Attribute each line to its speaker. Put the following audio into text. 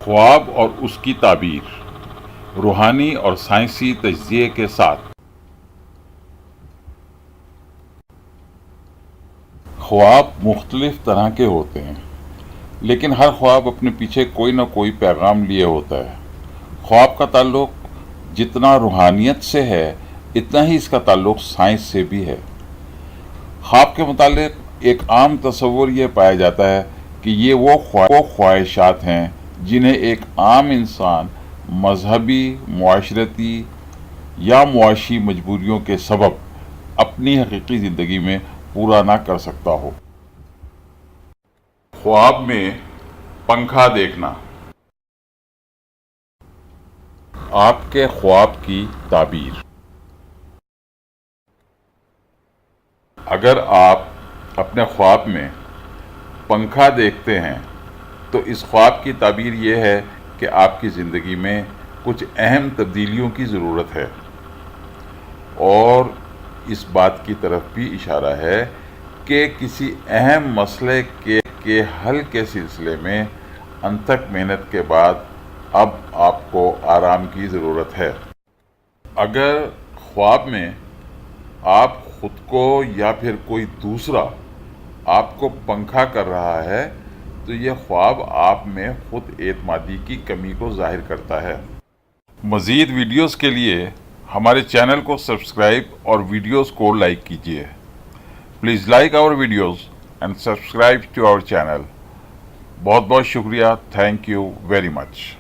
Speaker 1: ख्वाब और उसकी ताबीर रूहानी और साइंसी तजज़िये के साथ। ख्वाब मुख्तलिफ तरह के होते हैं, लेकिन हर ख्वाब अपने पीछे कोई ना कोई पैगाम लिए होता है। ख्वाब का ताल्लुक जितना रूहानियत से है, इतना ही इसका ताल्लुक साइंस से भी है। ख्वाब के मुतालिक एक आम तस्वुर यह पाया जाता है कि ये वो ख्वाहिशात हैं जिन्हें एक आम इंसान मजहबी, मुआशरती या मुआशी मजबूरियों के सबब अपनी हकीकी ज़िंदगी में पूरा ना कर सकता हो। ख्वाब में पंखा देखना। आपके ख्वाब की ताबीर। अगर आप अपने ख्वाब में पंखा देखते हैं तो इस ख्वाब की ताबीर ये है कि आपकी ज़िंदगी में कुछ अहम तब्दीलियों की ज़रूरत है, और इस बात की तरफ भी इशारा है कि किसी अहम मसले के हल के सिलसिले में अनथक मेहनत के बाद अब आपको आराम की ज़रूरत है। अगर ख्वाब में आप खुद को या फिर कोई दूसरा आपको पंखा कर रहा है तो यह ख्वाब आप में खुद एतमादी की कमी को जाहिर करता है। मज़ीद वीडियोस के लिए हमारे चैनल को सब्सक्राइब और वीडियोस को लाइक कीजिए। Please like our videos and subscribe to our channel. बहुत बहुत शुक्रिया। Thank you very much.